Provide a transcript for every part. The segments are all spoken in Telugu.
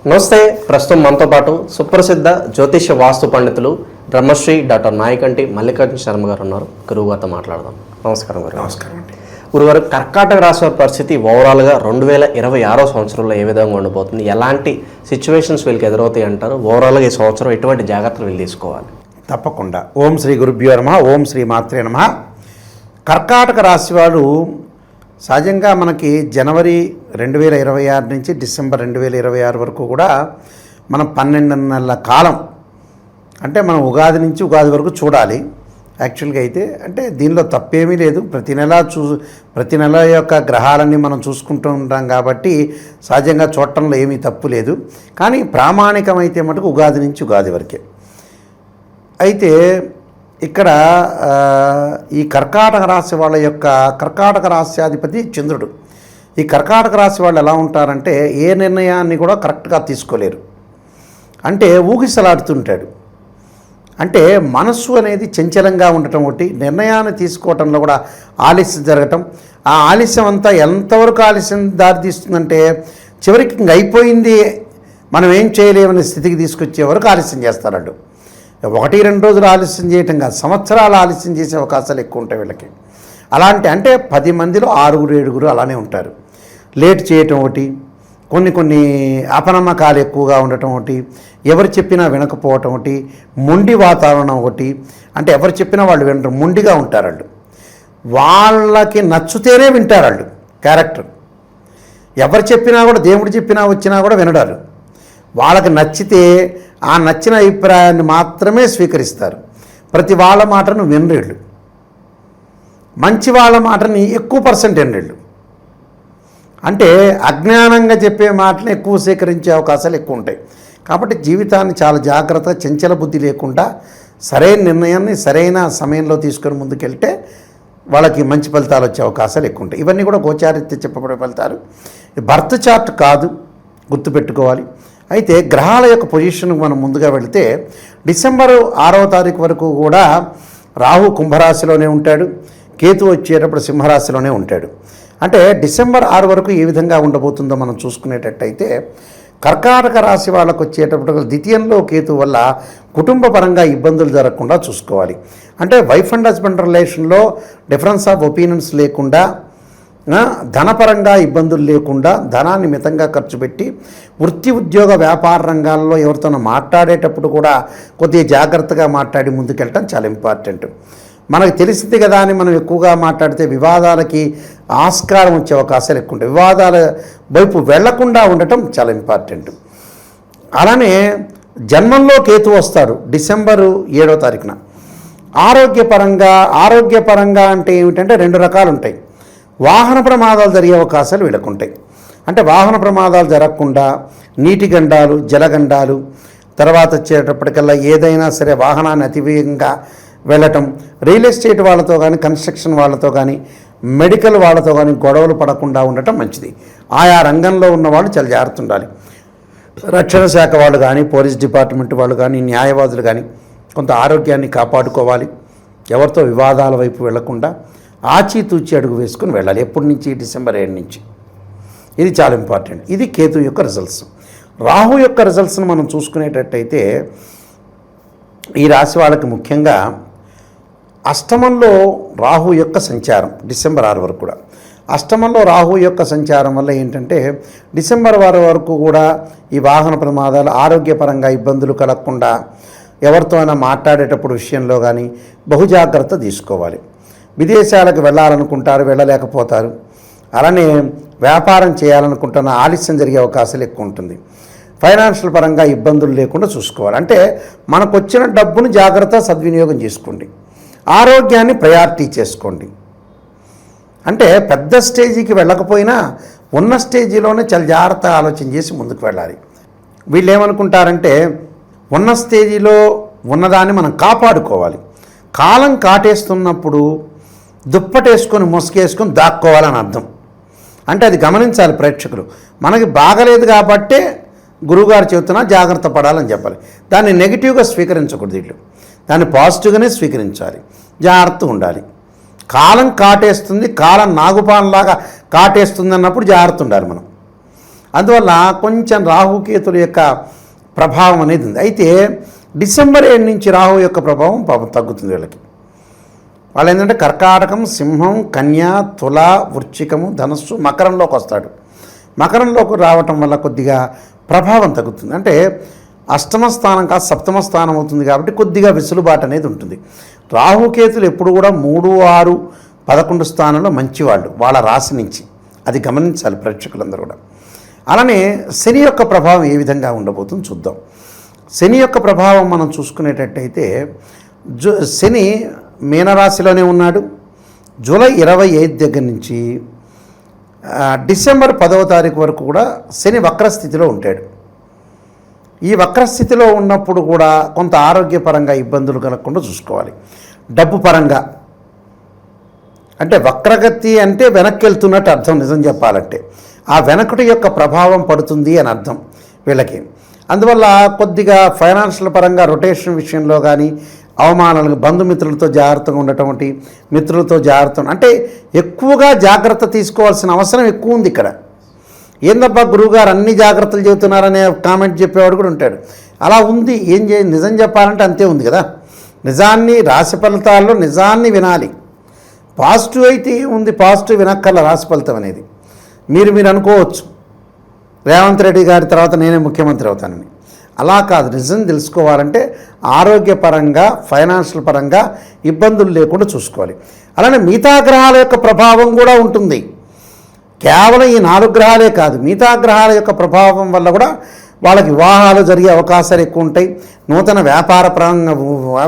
నమస్తే. ప్రస్తుతం మనతో పాటు సుప్రసిద్ధ జ్యోతిష్య వాస్తు పండితులు బ్రహ్మశ్రీ డాక్టర్ నాయకంటి మల్లికార్జున శర్మ గారు ఉన్నారు. గురువు గారితో మాట్లాడదాం. నమస్కారం గారు. నమస్కారం అండి. గురుగారు, కర్కాటక రాశి వారి పరిస్థితి ఓవరాల్గా 2026 సంవత్సరంలో ఏ విధంగా ఉండబోతుంది? ఎలాంటి సిచ్యువేషన్స్ వీళ్ళకి ఎదురవుతాయి అంటారు? ఓవరాల్గా ఈ సంవత్సరం ఎటువంటి జాగ్రత్తలు వీళ్ళు తీసుకోవాలి? తప్పకుండా. ఓం శ్రీ గురుభ్యో నమః. ఓం శ్రీ మాత్రే నమః. కర్కాటక రాశి వారు సహజంగా మనకి జనవరి 2026 నుంచి డిసెంబర్ 2026 వరకు కూడా మనం 12 నెలల కాలం, అంటే మనం ఉగాది నుంచి ఉగాది వరకు చూడాలి. యాక్చువల్గా అయితే అంటే దీనిలో తప్పేమీ లేదు. ప్రతి నెల యొక్క గ్రహాలన్నీ మనం చూసుకుంటూ ఉంటాం కాబట్టి సహజంగా చూడటంలో ఏమీ తప్పు లేదు. కానీ ప్రామాణికమైతే మటుకు ఉగాది నుంచి ఉగాది వరకే. అయితే ఇక్కడ ఈ కర్కాటక రాశి వాళ్ళ యొక్క కర్కాటక రాశ్యాధిపతి చంద్రుడు. ఈ కర్కాటక రాశి వాళ్ళు ఎలా ఉంటారంటే ఏ నిర్ణయాన్ని కూడా కరెక్ట్గా తీసుకోలేరు. అంటే ఊగిసలాడుతుంటాడు. అంటే మనస్సు అనేది చంచలంగా ఉండటం ఒకటి, నిర్ణయాన్ని తీసుకోవటంలో కూడా ఆలస్యం జరగటం. ఆ ఆలస్యం అంతా ఎంతవరకు ఆలస్యం దారితీస్తుందంటే చివరికి ఇంక అయిపోయింది, మనం ఏం చేయలేమనే స్థితికి తీసుకొచ్చే వరకు ఆలస్యం చేస్తారండు. 1-2 రోజులు ఆలస్యం చేయటం కాదు, సంవత్సరాలు ఆలస్యం చేసే అవకాశాలు ఎక్కువ ఉంటాయి వీళ్ళకి. అలాంటి అంటే 10 మందిలో 6-7 అలానే ఉంటారు. లేట్ చేయటం ఒకటి, కొన్ని అపనమ్మకాలు ఎక్కువగా ఉండటం ఒకటి, ఎవరు చెప్పినా వినకపోవటం ఒకటి, మొండి వాతావరణం ఒకటి. అంటే ఎవరు చెప్పినా వాళ్ళు వినరు, మొండిగా ఉంటారు వాళ్ళు. వాళ్ళకి నచ్చుతేనే వింటారు వాళ్ళు. క్యారెక్టర్ ఎవరు చెప్పినా కూడా, దేవుడు చెప్పినా వచ్చినా కూడా వినడారు. వాళ్ళకి నచ్చితే ఆ నచ్చిన అభిప్రాయాన్ని మాత్రమే స్వీకరిస్తారు. ప్రతి వాళ్ళ మాటను వినరేళ్ళు. మంచి వాళ్ళ మాటని ఎక్కువ % వినరేళ్ళు. అంటే అజ్ఞానంగా చెప్పే మాటలు ఎక్కువ స్వీకరించే అవకాశాలు ఎక్కువ ఉంటాయి. కాబట్టి జీవితాన్ని చాలా జాగ్రత్తగా, చంచల బుద్ధి లేకుండా సరైన నిర్ణయాన్ని సరైన సమయంలో తీసుకొని ముందుకెళ్తే వాళ్ళకి మంచి ఫలితాలు వచ్చే అవకాశాలు ఎక్కువ ఉంటాయి. ఇవన్నీ కూడా గోచారిత్య చెప్పబడే ఫలితాలు. బర్త్ చార్ట్ కాదు, గుర్తుపెట్టుకోవాలి. అయితే గ్రహాల యొక్క పొజిషన్కి మనం ముందుగా వెళితే డిసెంబర్ 6వ తారీఖు వరకు కూడా రాహు కుంభరాశిలోనే ఉంటాడు, కేతు వచ్చేటప్పుడు సింహరాశిలోనే ఉంటాడు. అంటే డిసెంబర్ 6 వరకు ఏ విధంగా ఉండబోతుందో మనం చూసుకునేటట్టయితే కర్కాటక రాశి వాళ్ళకు వచ్చేటప్పుడు ద్వితీయంలో కేతు వల్ల కుటుంబ పరంగా ఇబ్బందులు జరగకుండా చూసుకోవాలి. అంటే వైఫ్ అండ్ హస్బెండ్ రిలేషన్లో డిఫరెన్స్ ఆఫ్ ఒపీనియన్స్ లేకుండా, ధనపరంగా ఇబ్బందులు లేకుండా, ధనాన్ని మితంగా ఖర్చు పెట్టి, వృత్తి ఉద్యోగ వ్యాపార రంగాల్లో ఎవరితోనో మాట్లాడేటప్పుడు కూడా కొద్దిగా జాగ్రత్తగా మాట్లాడి ముందుకెళ్ళటం చాలా ఇంపార్టెంట్. మనకు తెలిసింది కదా అని మనం ఎక్కువగా మాట్లాడితే వివాదాలకి ఆస్కారం వచ్చే అవకాశాలు ఎక్కువ ఉంటాయి. వివాదాల వైపు వెళ్లకుండా ఉండటం చాలా ఇంపార్టెంట్. అలానే జన్మంలో కేతు వస్తాడు డిసెంబరు 7వ తారీఖున. ఆరోగ్యపరంగా అంటే ఏమిటంటే 2 రకాలు ఉంటాయి. వాహన ప్రమాదాలు జరిగే అవకాశాలు వీళ్ళకు ఉంటాయి. అంటే వాహన ప్రమాదాలు జరగకుండా నీటి గండాలు, జలగండాలు, తర్వాత వచ్చేటప్పటికల్లా ఏదైనా సరే వాహనాన్ని అతివేగంగా వెళ్ళటం, రియల్ ఎస్టేట్ వాళ్ళతో కానీ, కన్స్ట్రక్షన్ వాళ్ళతో కానీ, మెడికల్ వాళ్ళతో కానీ గొడవలు పడకుండా ఉండటం మంచిది. ఆయా రంగంలో ఉన్నవాళ్ళు చాలా జాగ్రత్త ఉండాలి. రక్షణ శాఖ వాళ్ళు కానీ, పోలీస్ డిపార్ట్మెంట్ వాళ్ళు కానీ, న్యాయవాదులు కానీ కొంత ఆరోగ్యాన్ని కాపాడుకోవాలి. ఎవరితో వివాదాల వైపు వెళ్లకుండా ఆచితూచి అడుగు వేసుకుని వెళ్ళాలి. ఎప్పటి నుంచి? డిసెంబర్ 7 నుంచి. ఇది చాలా ఇంపార్టెంట్. ఇది కేతు యొక్క రిజల్ట్స్. రాహు యొక్క రిజల్ట్స్ని మనం చూసుకునేటట్టయితే ఈ రాశి వాళ్ళకి ముఖ్యంగా అష్టమంలో రాహు యొక్క సంచారం డిసెంబర్ 6 వరకు కూడా. అష్టమంలో రాహు యొక్క సంచారం వల్ల ఏంటంటే డిసెంబర్ 6 వరకు కూడా ఈ వాహన ప్రమాదాలు, ఆరోగ్యపరంగా ఇబ్బందులు కలగకుండా, ఎవరితో అయినా మాట్లాడేటప్పుడు విషయంలో కానీ బహుజాగ్రత్త తీసుకోవాలి. విదేశాలకు వెళ్ళాలనుకుంటారు, వెళ్ళలేకపోతారు. అలానే వ్యాపారం చేయాలనుకుంటున్న ఆలస్యం జరిగే అవకాశాలు ఎక్కువ ఉంటుంది. ఫైనాన్షియల్ పరంగా ఇబ్బందులు లేకుండా చూసుకోవాలి. అంటే మనకు వచ్చిన డబ్బును జాగ్రత్త సద్వినియోగం చేసుకోండి. ఆరోగ్యాన్ని ప్రయారిటీ చేసుకోండి. అంటే పెద్ద స్టేజీకి వెళ్ళకపోయినా ఉన్న స్టేజీలోనే చాలా జాగ్రత్త ఆలోచన చేసి ముందుకు వెళ్ళాలి. వీళ్ళు ఏమనుకుంటారంటే ఉన్న స్టేజీలో ఉన్నదాన్ని మనం కాపాడుకోవాలి. కాలం కాటేస్తున్నప్పుడు దుప్పటేసుకొని మొసుకేసుకొని దాక్కోవాలని అర్థం. అంటే అది గమనించాలి ప్రేక్షకులు. మనకి బాగలేదు కాబట్టే గురువుగారు చెబుతున్నా జాగ్రత్త పడాలని చెప్పాలి. దాన్ని నెగిటివ్గా స్వీకరించకూడదు. వీళ్ళు దాన్ని పాజిటివ్గానే స్వీకరించాలి. జాగ్రత్త ఉండాలి. కాలం కాటేస్తుంది, కాలం నాగుపాన్లాగా కాటేస్తుంది అన్నప్పుడు జాగ్రత్త ఉండాలి మనం. అందువల్ల కొంచెం రాహుకేతుల యొక్క ప్రభావం అనేది ఉంది. అయితే డిసెంబర్ 7 నుంచి రాహు యొక్క ప్రభావం పాపం తగ్గుతుంది వీళ్ళకి. వాళ్ళు ఏంటంటే కర్కాటకం, సింహం, కన్య, తుల, వృశ్చికము, ధనస్సు, మకరంలోకి వస్తాడు. మకరంలోకి రావటం వల్ల కొద్దిగా ప్రభావం తగ్గుతుంది. అంటే అష్టమ స్థానం కాదు సప్తమ స్థానం అవుతుంది కాబట్టి కొద్దిగా వెసులుబాటు అనేది ఉంటుంది. రాహుకేతులు ఎప్పుడు కూడా 3, 6, 11 స్థానంలో మంచివాళ్ళు వాళ్ళ రాశి నుంచి, అది గమనించాలి ప్రేక్షకులందరూ కూడా. అలానే శని యొక్క ప్రభావం ఏ విధంగా ఉండబోతుందో చూద్దాం. శని యొక్క ప్రభావం మనం చూసుకునేటట్టయితే శని మీనరాశిలోనే ఉన్నాడు. జూలై 25 దగ్గర నుంచి డిసెంబర్ 10వ తారీఖు వరకు కూడా శని వక్రస్థితిలో ఉంటాడు. ఈ వక్రస్థితిలో ఉన్నప్పుడు కూడా కొంత ఆరోగ్యపరంగా ఇబ్బందులు కలగకుండా చూసుకోవాలి. డబ్బు పరంగా అంటే వక్రగతి అంటే వెనక్కి వెళ్తున్నట్టు అర్థం. నిజం చెప్పాలంటే ఆ వెనకటి యొక్క ప్రభావం పడుతుంది అని అర్థం వీళ్ళకి. అందువల్ల కొద్దిగా ఫైనాన్షియల్ పరంగా రొటేషన్ విషయంలో కానీ అవమానాలు, బంధుమిత్రులతో జాగ్రత్తగా ఉండటం, మిత్రులతో జాగ్రత్త అంటే ఎక్కువగా జాగ్రత్త తీసుకోవాల్సిన అవసరం ఎక్కువ ఉంది ఇక్కడ. ఏందబ్బా గురువుగారు అన్ని జాగ్రత్తలు చెబుతున్నారనే కామెంట్ చెప్పేవాడు కూడా ఉంటాడు. అలా ఉంది. నిజం చెప్పాలంటే అంతే ఉంది కదా. నిజాన్ని రాశి ఫలితాల్లో నిజాన్ని వినాలి. పాజిటివ్ అయితే ఉంది, పాజిటివ్ వినక్కర్ల రాశి ఫలితం అనేది. మీరు అనుకోవచ్చు రేవంత్ రెడ్డి గారి తర్వాత నేనే ముఖ్యమంత్రి అవుతానని. అలా కాదు. నిజం తెలుసుకోవాలంటే ఆరోగ్యపరంగా, ఫైనాన్షియల్ పరంగా ఇబ్బందులు లేకుండా చూసుకోవాలి. అలానే మిగతా గ్రహాల యొక్క ప్రభావం కూడా ఉంటుంది. కేవలం ఈ 4 గ్రహాలే కాదు, మిగతా గ్రహాల యొక్క ప్రభావం వల్ల కూడా వాళ్ళకి వివాహాలు జరిగే అవకాశాలు ఎక్కువ ఉంటాయి. నూతన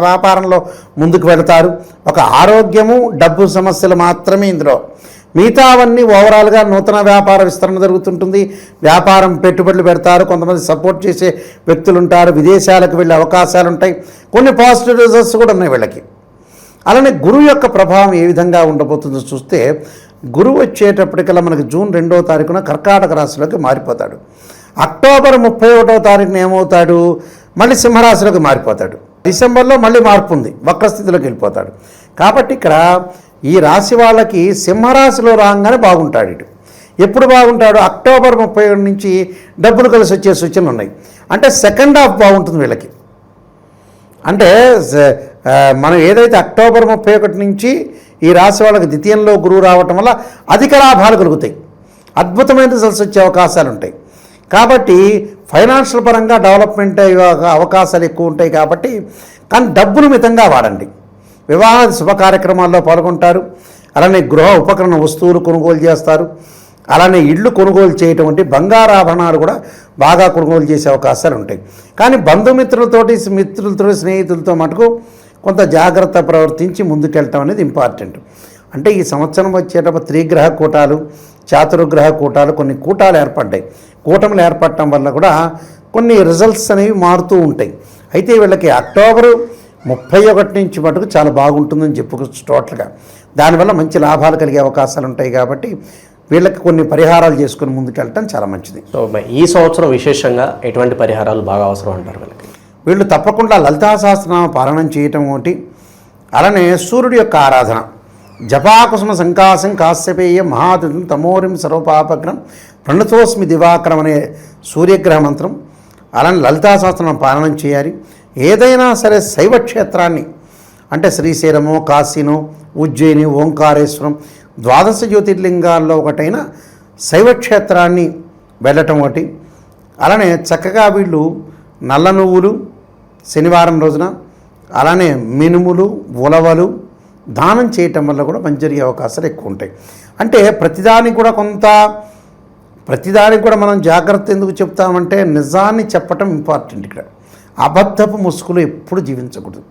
వ్యాపారంలో ముందుకు వెళతారు. ఒక ఆరోగ్యము, డబ్బు సమస్యలు మాత్రమే ఇందులో. మిగతావన్నీ ఓవరాల్గా నూతన వ్యాపార విస్తరణ జరుగుతుంటుంది. వ్యాపారం పెట్టుబడులు పెడతారు. కొంతమంది సపోర్ట్ చేసే వ్యక్తులు ఉంటారు. విదేశాలకు వెళ్ళే అవకాశాలు ఉంటాయి. కొన్ని పాజిటివ్ రిజల్ట్స్ కూడా ఉన్నాయి వీళ్ళకి. అలానే గురువు యొక్క ప్రభావం ఏ విధంగా ఉండబోతుందో చూస్తే, గురువు వచ్చేటప్పటికల్లా మనకి జూన్ 2వ తారీఖున కర్కాటక రాశిలోకి మారిపోతాడు. అక్టోబర్ 31వ తారీఖున ఏమవుతాడు, మళ్ళీ సింహరాశిలోకి మారిపోతాడు. డిసెంబర్లో మళ్ళీ మార్పు ఉంది, వక్రస్థితిలోకి వెళ్ళిపోతాడు. కాబట్టి ఇక్కడ ఈ రాశి వాళ్ళకి సింహరాశిలో రాగానే బాగుంటాడు. ఇటు ఎప్పుడు బాగుంటాడు, అక్టోబర్ 31 నుంచి డబ్బులు కలిసి వచ్చే సూచనలు ఉన్నాయి. అంటే సెకండ్ హాఫ్ బాగుంటుంది వీళ్ళకి. అంటే మనం ఏదైతే అక్టోబర్ 31 నుంచి ఈ రాశి వాళ్ళకి ద్వితీయంలో గురువు రావటం వల్ల అధిక లాభాలు కలుగుతాయి, అద్భుతమైన రిజల్ట్స్ వచ్చే అవకాశాలు ఉంటాయి. కాబట్టి ఫైనాన్షియల్ పరంగా డెవలప్మెంట్ అవకాశాలు ఎక్కువ ఉంటాయి. కాబట్టి కానీ డబ్బులు మితంగా వాడండి. వివాహ శుభ కార్యక్రమాల్లో పాల్గొంటారు. అలానే గృహ ఉపకరణ వస్తువులు కొనుగోలు చేస్తారు. అలానే ఇళ్ళు కొనుగోలు చేయటం వంటి బంగారాభరణాలు కూడా బాగా కొనుగోలు చేసే అవకాశాలు ఉంటాయి. కానీ మిత్రులతో, స్నేహితులతో మటుకు కొంత జాగ్రత్త ప్రవర్తించి ముందుకెళ్ళటం అనేది ఇంపార్టెంట్. అంటే ఈ సంవత్సరం వచ్చేటప్పుడు 3 గ్రహ కూటాలు, చాతుర్గ్రహ కూటాలు, కొన్ని కూటాలు ఏర్పడ్డాయి. కూటములు ఏర్పడటం వల్ల కూడా కొన్ని రిజల్ట్స్ అనేవి మారుతూ ఉంటాయి. అయితే వీళ్ళకి అక్టోబరు 31 నుంచి మటుకు చాలా బాగుంటుందని చెప్పుకోవచ్చు టోటల్గా. దానివల్ల మంచి లాభాలు కలిగే అవకాశాలు ఉంటాయి. కాబట్టి వీళ్ళకి కొన్ని పరిహారాలు చేసుకుని ముందుకెళ్ళటం చాలా మంచిది. సో ఈ సంవత్సరం విశేషంగా ఎటువంటి పరిహారాలు బాగా అవసరం అంటారు వీళ్ళకి? వీళ్ళు తప్పకుండా లలితా సహస్రనామ పారాయణం చేయటం ఒకటి, అలానే సూర్యుడి యొక్క ఆరాధన, జపాకుసుమ సంకాసం కాశ్యపేయ మహాదితం తమోరిం సర్వపాపగ్రం ప్రణతోస్మి దివాకరం అనే సూర్యగ్రహ మంత్రం, అలానే లలితా సహస్రనామ పారాయణం చేయాలి. ఏదైనా సరే శైవ క్షేత్రాన్ని అంటే శ్రీశైలమో, కాశీనో, ఉజ్జయిని, ఓంకారేశ్వరం 12 జ్యోతిర్లింగాల్లో ఒకటైన శైవ క్షేత్రాన్ని వెళ్ళటం ఒకటి. అలానే చక్కగా వీళ్ళు నల్ల నువ్వులు శనివారం రోజున, అలానే మినుములు, ఉలవలు దానం చేయటం వల్ల కూడా మంచి జరిగే అవకాశాలు ఎక్కువ ఉంటాయి. అంటే ప్రతిదానికి కూడా మనం జాగ్రత్త ఎందుకు చెప్తామంటే నిజాన్ని చెప్పటం ఇంపార్టెంట్. ఇక్కడ అబద్ధపు ముసుగులు ఎప్పుడు జీవించకూడదు.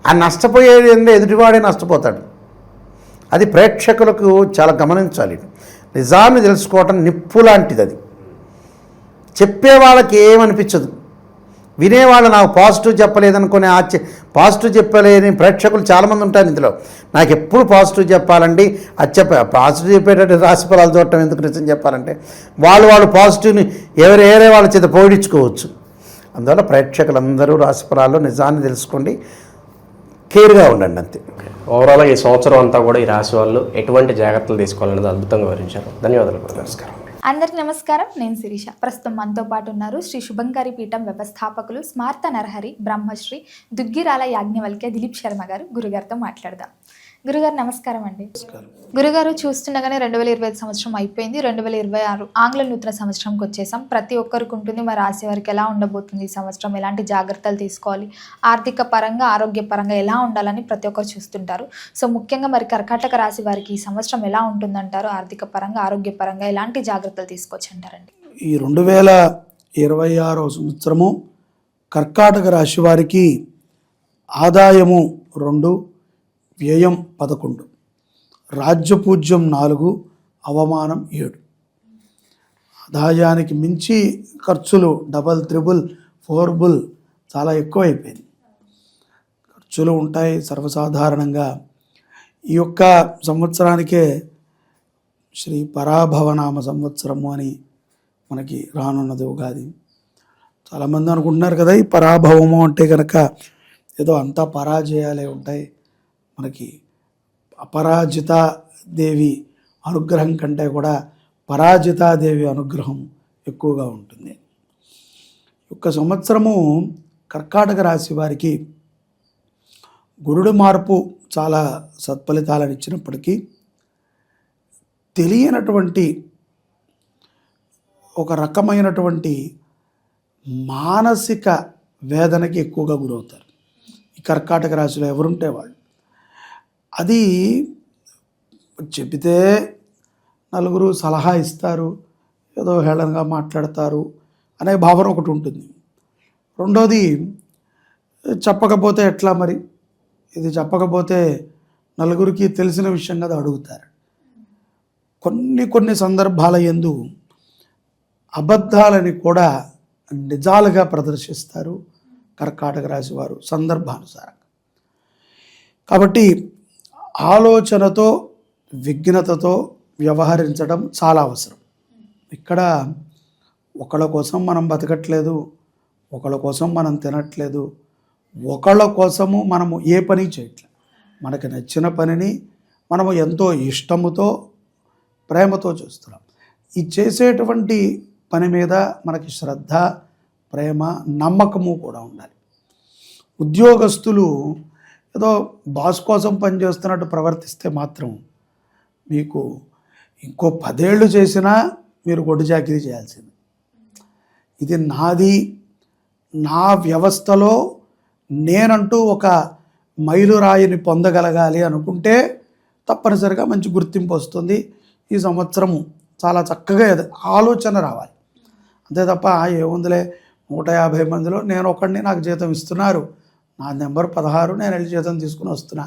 ఆ నష్టపోయేది అంటే ఎదుటివాడే నష్టపోతాడు. అది ప్రేక్షకులకు చాలా గమనించాలి. నిజాన్ని తెలుసుకోవటం నిప్పు లాంటిది. అది చెప్పే వాళ్ళకి ఏమనిపించదు, వినేవాళ్ళు నాకు పాజిటివ్ చెప్పలేదనుకునే పాజిటివ్ చెప్పలేని ప్రేక్షకులు చాలామంది ఉంటారు ఇందులో. నాకు ఎప్పుడు పాజిటివ్ చెప్పాలండి, అది పాజిటివ్ చెప్పేటట్టు రాశి ఫలాలు చూడటం ఎందుకు, నిజం చెప్పాలంటే వాళ్ళు పాజిటివ్ని ఎవరే వాళ్ళ చేత పోడించుకోవచ్చు. అందువల్ల ప్రేక్షకులందరూ రాశి ఫలాల్లో నిజాన్ని తెలుసుకోండి, కేర్గా ఉండండి అంతే. ఓవరాల్గా ఈ సంవత్సరం అంతా కూడా ఈ రాశి వాళ్ళు ఎటువంటి జాగ్రత్తలు తీసుకోవాలనేది అద్భుతంగా వివరించారు. ధన్యవాదాలు. నమస్కారం. అందరికి నమస్కారం. నేను శిరీష. ప్రస్తుతం మనతో పాటు ఉన్నారు శ్రీ శుభంకరి పీఠం వ్యవస్థాపకులు స్మార్త నరహరి బ్రహ్మశ్రీ దుగ్గిరాల యాజ్ఞవల్క్య దిలీప్ శర్మ గారు గురుగారితో మాట్లాడదాం. గురుగారు నమస్కారం అండి. గురుగారు, చూస్తుండగానే 2025 సంవత్సరం అయిపోయింది. 2026 ఆంగ్ల నూతన సంవత్సరంకి వచ్చేసాం. ప్రతి ఒక్కరికి ఉంటుంది, మరి రాసే వారికి ఎలా ఉండబోతుంది ఈ సంవత్సరం, ఎలాంటి జాగ్రత్తలు తీసుకోవాలి, ఆర్థిక పరంగా ఆరోగ్య పరంగా ఎలా ఉండాలని ప్రతి ఒక్కరు చూస్తుంటారు. సో ముఖ్యంగా మరి కర్కాటక రాశి వారికి ఈ సంవత్సరం ఎలా ఉంటుందంటారు? ఆర్థిక పరంగా ఆరోగ్య పరంగా ఎలాంటి జాగ్రత్తలు తీసుకోవచ్చు అంటారండి? ఈ 2026 సంవత్సరము కర్కాటక రాశి వారికి ఆదాయము 2, వ్యయం 11, రాజ్యపూజ్యం 4, అవమానం 7. ఆదాయానికి మించి ఖర్చులు డబల్, త్రిబుల్, ఫోర్బుల్ చాలా ఎక్కువైపోయింది. ఖర్చులు ఉంటాయి సర్వసాధారణంగా. ఈ యొక్క సంవత్సరానికే శ్రీ పరాభవనామ సంవత్సరము అని మనకి రానున్నది ఉగాది. చాలామంది అనుకుంటున్నారు కదా, ఈ పరాభవము అంటే కనుక ఏదో అంతా పరాజయాలే ఉంటాయి. మనకి అపరాజితాదేవి అనుగ్రహం కంటే కూడా పరాజితాదేవి అనుగ్రహం ఎక్కువగా ఉంటుంది. ఒక సంవత్సరము కర్కాటక రాశి వారికి గురుడు మార్పు చాలా సత్ఫలితాలను ఇచ్చినప్పటికీ తెలియనటువంటి ఒక రకమైనటువంటి మానసిక వేదనకి ఎక్కువగా గురవుతారు ఈ కర్కాటక రాశిలో ఎవరుంటే వాళ్ళు. అది చెబితే నలుగురు సలహా ఇస్తారు, ఏదో హేళనగా మాట్లాడతారు అనే భావన ఒకటి ఉంటుంది. రెండోది, చెప్పకపోతే ఎట్లా మరి, ఇది చెప్పకపోతే నలుగురికి తెలిసిన విషయం కదా అడుగుతారు. కొన్ని సందర్భాల యందు అబద్ధాలని కూడా నిజాలుగా ప్రదర్శిస్తారు కర్కాటక రాశి వారు సందర్భానుసారంగా. కాబట్టి ఆలోచనతో విఘ్నతతో వ్యవహరించడం చాలా అవసరం. ఇక్కడ ఒకళ్ళ కోసం మనం బతకట్లేదు, ఒకళ్ళ కోసం మనం తినట్లేదు, ఒకళ్ళ కోసము మనము ఏ పని చేయట్లేదు. మనకి నచ్చిన పనిని మనము ఎంతో ఇష్టముతో ప్రేమతో చేస్తున్నాం. ఈ చేసేటువంటి పని మీద మనకి శ్రద్ధ, ప్రేమ, నమ్మకము కూడా ఉండాలి. ఉద్యోగస్తులు ఏదో బాస్ కోసం పనిచేస్తున్నట్టు ప్రవర్తిస్తే మాత్రం మీకు ఇంకో 10 ఏళ్ళు చేసినా మీరు గొడ్డు చాకిరీ చేయాల్సింది. ఇది నాది, నా వ్యవస్థలో నేనంటూ ఒక మైలురాయిని పొందగలగాలి అనుకుంటే తప్పనిసరిగా మంచి గుర్తింపు వస్తుంది. ఈ సంవత్సరము చాలా చక్కగా ఆలోచన రావాలి. అంతే తప్ప ఏముందిలే 150 మందిలో నేను ఒకడిని, నాకు జీతం ఇస్తున్నారు, నా నెంబర్ 16, నేను వెళ్ళి జీతం తీసుకుని వస్తున్నా,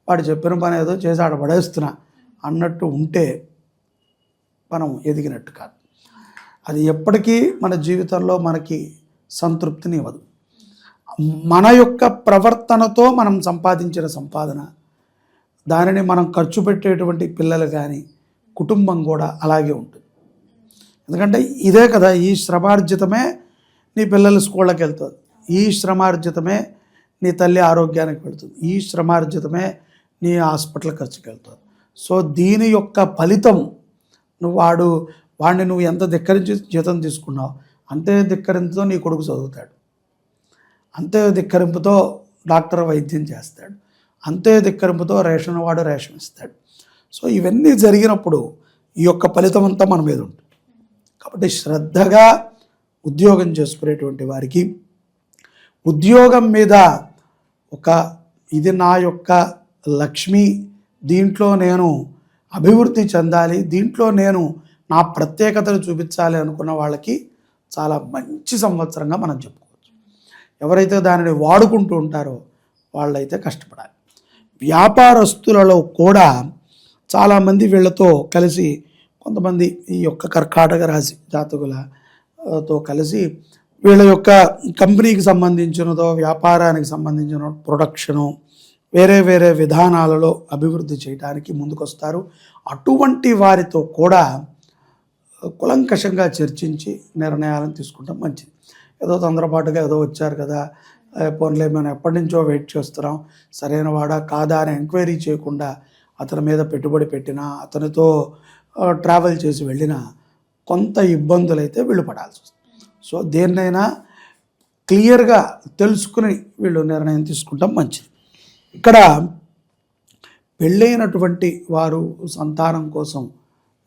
వాడు చెప్పిన పని ఏదో చేసి ఆడ పడేస్తున్నా అన్నట్టు ఉంటే మనం ఎదిగినట్టు కాదు. అది ఎప్పటికీ మన జీవితంలో మనకి సంతృప్తిని ఇవ్వదు. మన యొక్క ప్రవర్తనతో మనం సంపాదించిన సంపాదన, దానిని మనం ఖర్చు పెట్టేటువంటి పిల్లలు కానీ కుటుంబం కూడా అలాగే ఉంటుంది. ఎందుకంటే ఇదే కదా, ఈ శ్రమార్జితమే నీ పిల్లలు స్కూళ్ళకి వెళ్తుంది, ఈ శ్రమార్జితమే నీ తల్లి ఆరోగ్యానికి వెళ్తుంది, ఈ శ్రమార్జితమే నీ హాస్పిటల్ ఖర్చుకి వెళ్తుంది. సో దీని యొక్క ఫలితం వాడిని నువ్వు ఎంత ధిక్కరించి జీతం తీసుకున్నావు అంతే ధిక్కరింపుతో నీ కొడుకు చదువుతాడు, అంతే ధిక్కరింపుతో డాక్టర్ వైద్యం చేస్తాడు, అంతే ధిక్కరింపుతో రేషన్ వాడు రేషన్ ఇస్తాడు. సో ఇవన్నీ జరిగినప్పుడు ఈ యొక్క ఫలితం అంతా మన మీద ఉంటుంది. కాబట్టి శ్రద్ధగా ఉద్యోగం చేసుకునేటువంటి వారికి ఉద్యోగం మీద ఇది నా యొక్క లక్ష్మి, దీంట్లో నేను అభివృద్ధి చెందాలి, దీంట్లో నేను నా ప్రత్యేకతను చూపించాలి అనుకున్న వాళ్ళకి చాలా మంచి సంవత్సరంగా మనం చెప్పుకోవచ్చు. ఎవరైతే దానిని వాడుకుంటూ ఉంటారో వాళ్ళైతే కష్టపడాలి. వ్యాపారస్తులలో కూడా చాలామంది వీళ్ళతో కలిసి, కొంతమంది ఈ యొక్క కర్కాటక రాశి జాతకులతో కలిసి వీళ్ళ యొక్క కంపెనీకి సంబంధించినదో వ్యాపారానికి సంబంధించిన ప్రొడక్షను వేరే వేరే విధానాలలో అభివృద్ధి చేయడానికి ముందుకొస్తారు. అటువంటి వారితో కూడా కులంకషంగా చర్చించి నిర్ణయాలను తీసుకుంటాం మంచిది. ఏదో తొందరపాటుగా ఏదో వచ్చారు కదా, పోన్లే మనం ఎప్పటి నుంచో వెయిట్ చేస్తున్నాం, సరైన వాడా కాదా అని ఎంక్వైరీ చేయకుండా అతని మీద పెట్టుబడి పెట్టినా, అతనితో ట్రావెల్ చేసి వెళ్ళినా కొంత ఇబ్బందులు అయితే వీళ్ళు పడాల్సి వస్తుంది. సో దేన్నైనా క్లియర్గా తెలుసుకుని వీళ్ళు నిర్ణయం తీసుకుంటాం మంచిది. ఇక్కడ పెళ్ళైనటువంటి వారు సంతానం కోసం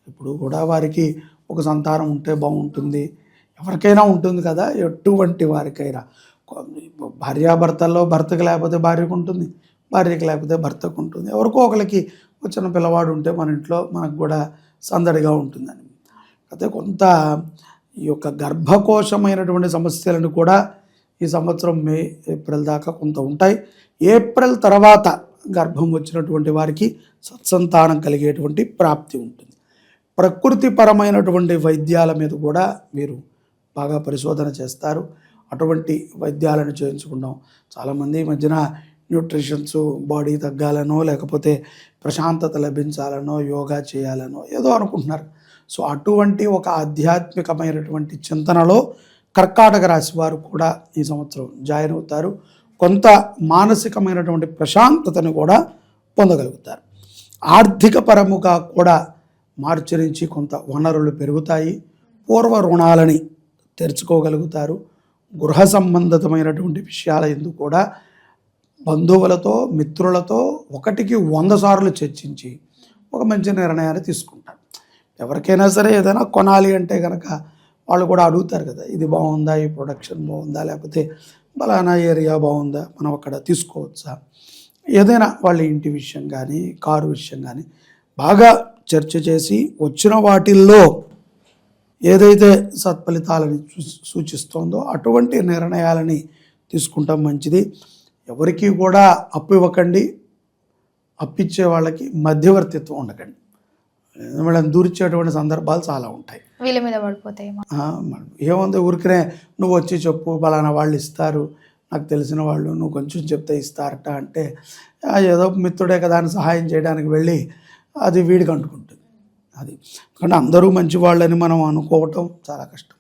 ఇప్పుడు కూడా వారికి ఒక సంతానం ఉంటే బాగుంటుంది, ఎవరికైనా ఉంటుంది కదా, ఎటువంటి వారికైనా. భార్యాభర్తల్లో భర్తకు లేకపోతే భార్యకు ఉంటుంది, భార్యకు లేకపోతే భర్తకు ఉంటుంది. ఎవరికో ఒకరికి వచ్చిన పిల్లవాడు ఉంటే మన ఇంట్లో మనకు కూడా సందడిగా ఉంటుందని. అయితే కొంత ఈ యొక్క గర్భకోశమైనటువంటి సమస్యలను కూడా ఈ సంవత్సరం మే ఏప్రిల్ దాకా కొంత ఉంటాయి. ఏప్రిల్ తర్వాత గర్భం వచ్చినటువంటి వారికి సత్సంతానం కలిగేటువంటి ప్రాప్తి ఉంటుంది. ప్రకృతిపరమైనటువంటి వైద్యాల మీద కూడా మీరు బాగా పరిశోధన చేస్తారు. అటువంటి వైద్యాలను చేయించుకుంటాం. చాలామంది ఈ మధ్యన న్యూట్రిషన్స్, బాడీ తగ్గాలనో లేకపోతే ప్రశాంతత లభించాలనో యోగా చేయాలనో ఏదో అనుకుంటున్నారు. సో అటువంటి ఒక ఆధ్యాత్మికమైనటువంటి చింతనలో కర్కాటక రాశి వారు కూడా ఈ సంవత్సరం జాయిన్ అవుతారు. కొంత మానసికమైనటువంటి ప్రశాంతతను కూడా పొందగలుగుతారు. ఆర్థిక పరముగా కూడా మార్చి నుంచి కొంత వనరులు పెరుగుతాయి. పూర్వ రుణాలని తెరుచుకోగలుగుతారు. గృహ సంబంధితమైనటువంటి విషయాల ఎందుకు కూడా బంధువులతో మిత్రులతో 1కి 100 సార్లు చర్చించి ఒక మంచి నిర్ణయాన్ని తీసుకుంటారు. ఎవరికైనా సరే ఏదైనా కొనాలి అంటే కనుక వాళ్ళు కూడా అడుగుతారు కదా, ఇది బాగుందా, ఈ ప్రొడక్షన్ బాగుందా, లేకపోతే బలానా ఏరియా బాగుందా, మనం అక్కడ తీసుకోవచ్చా, ఏదైనా వాళ్ళ ఇంటి విషయం కానీ కారు విషయం కానీ బాగా చర్చ చేసి వచ్చిన వాటిల్లో ఏదైతే సత్ఫలితాలని సూచిస్తోందో అటువంటి నిర్ణయాలని తీసుకుంటాం మంచిది. ఎవరికి కూడా అప్పు ఇవ్వకండి, అప్పిచ్చే వాళ్ళకి మధ్యవర్తిత్వం ఉండకండి. వాళ్ళని దూరిచ్చేటువంటి సందర్భాలు చాలా ఉంటాయి. వీళ్ళ మీద పడిపోతాయి. ఏముంది, ఊరికనే నువ్వు వచ్చి చెప్పు, పలానా వాళ్ళు ఇస్తారు, నాకు తెలిసిన వాళ్ళు, నువ్వు కొంచెం చెప్తే ఇస్తారట అంటే ఏదో మిత్రుడే కదా అని సహాయం చేయడానికి వెళ్ళి అది వీడికి అంటుకుంటుంది. అది కానీ అందరూ మంచి వాళ్ళని మనం అనుకోవటం చాలా కష్టం.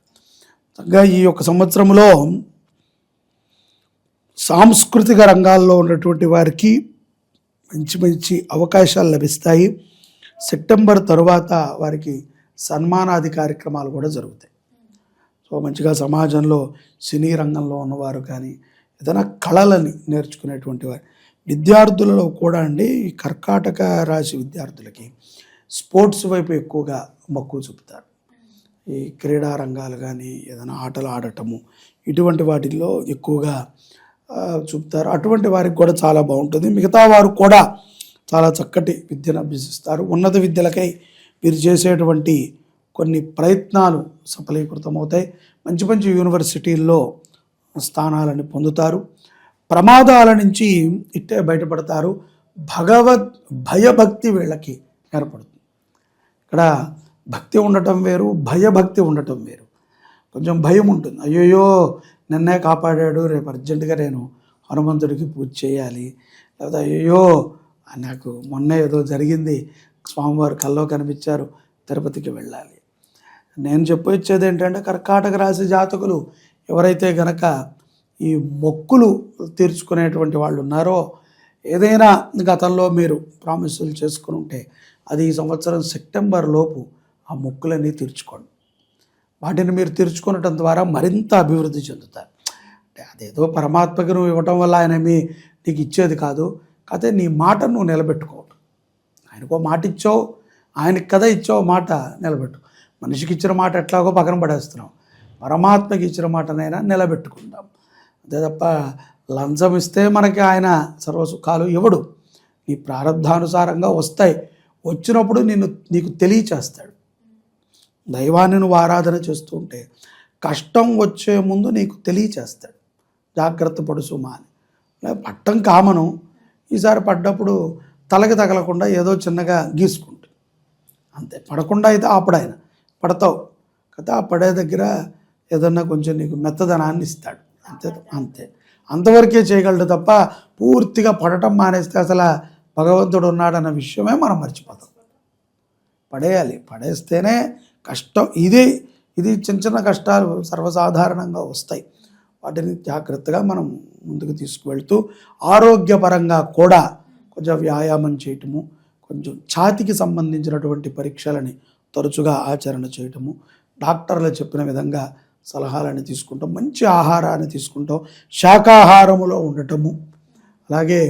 చక్కగా ఈ యొక్క సంవత్సరంలో సాంస్కృతిక రంగాల్లో ఉన్నటువంటి వారికి మంచి మంచి అవకాశాలు లభిస్తాయి. సెప్టెంబర్ తరువాత వారికి సన్మానాది కార్యక్రమాలు కూడా జరుగుతాయి. సో మంచిగా సమాజంలో సినీ రంగంలో ఉన్నవారు కానీ ఏదైనా కళలని నేర్చుకునేటువంటి వారు, విద్యార్థులలో కూడా అండి, ఈ కర్కాటక రాశి విద్యార్థులకి స్పోర్ట్స్ వైపు ఎక్కువగా మక్కువ చూపుతారు. ఈ క్రీడా రంగాలు కానీ ఏదైనా ఆటలు ఆడటము ఇటువంటి వాటిల్లో ఎక్కువగా చూపుతారు. అటువంటి వారికి కూడా చాలా బాగుంటుంది. మిగతా వారు కూడా చాలా చక్కటి విద్యను అభ్యసిస్తారు. ఉన్నత విద్యలకై వీరు చేసేటువంటి కొన్ని ప్రయత్నాలు సఫలీకృతమవుతాయి. మంచి మంచి యూనివర్సిటీల్లో స్థానాలను పొందుతారు. ప్రమాదాల నుంచి ఇట్టే బయటపడతారు. భయభక్తి వీళ్ళకి ఏర్పడుతుంది. ఇక్కడ భక్తి ఉండటం వేరు, భయభక్తి ఉండటం వేరు. కొంచెం భయం ఉంటుంది. అయ్యోయ్యో నిన్నే కాపాడాడు, రేపు అర్జెంటుగా నేను హనుమంతుడికి పూజ చేయాలి, లేకపోతే అయ్యో నాకు మొన్న ఏదో జరిగింది, స్వామివారు కల్లో కనిపించారు, తిరుపతికి వెళ్ళాలి. నేను చెప్పొచ్చేది ఏంటంటే కర్కాటక రాశి జాతకులు ఎవరైతే గనక ఈ మొక్కులు తీర్చుకునేటువంటి వాళ్ళు ఉన్నారో, ఏదైనా గతంలో మీరు ప్రామిసులు చేసుకుని ఉంటే అది ఈ సంవత్సరం సెప్టెంబర్ లోపు ఆ మొక్కులన్నీ తీర్చుకోండి. వాటిని మీరు తీర్చుకోవటం ద్వారా మరింత అభివృద్ధి చెందుతారు. అంటే అదేదో పరమాత్మకి నువ్వు ఇవ్వటం వల్ల ఆయన నీకు ఇచ్చేది కాదు, కాకపోతే నీ మాట నువ్వు నిలబెట్టుకోవటం. ఆయనకో మాట ఇచ్చావు, ఆయనకి కదా ఇచ్చావు మాట నిలబెట్టు. మనిషికి ఇచ్చిన మాట ఎట్లాగో పక్కన పడేస్తున్నాం, పరమాత్మకి ఇచ్చిన మాటనైనా నిలబెట్టుకుంటాం. అంతే తప్ప లంచం ఇస్తే మనకి ఆయన సర్వసుఖాలు ఇవ్వడు. నీ ప్రారంధానుసారంగా వస్తాయి. వచ్చినప్పుడు నీకు తెలియచేస్తాడు. దైవాన్ని నువ్వు ఆరాధన చేస్తూ ఉంటే కష్టం వచ్చే ముందు నీకు తెలియచేస్తాడు, జాగ్రత్త పడు సుమా అని. పట్టం కామను, ఈసారి పడ్డప్పుడు తలకి తగలకుండా ఏదో చిన్నగా గీసుకుంటుంది అంతే. పడకుండా అయితే ఆపడాయన, పడతావు కదా, ఆ పడే దగ్గర ఏదన్నా కొంచెం నీకు మెత్తదనాన్ని ఇస్తాడు అంతే. అంతవరకే చేయగలడు తప్ప పూర్తిగా పడటం మానేస్తే అసలు భగవంతుడు ఉన్నాడన్న విషయమే మనం మర్చిపోతాం. పడేయాలి, పడేస్తేనే కష్టం. ఇది చిన్న చిన్న కష్టాలు సర్వసాధారణంగా వస్తాయి. వాటిని జాగ్రత్తగా మనం ముందుకు తీసుకువెళ్తూ ఆరోగ్యపరంగా కూడా కొంచెం వ్యాయామం చేయటము, కొంచెం ఛాతీకి సంబంధించినటువంటి పరీక్షలని తరచుగా ఆచరణ చేయటము, డాక్టర్లు చెప్పిన విధంగా సలహాలని తీసుకుంటాం, మంచి ఆహారాన్ని తీసుకుంటాం, శాకాహారములో ఉండటము, అలాగే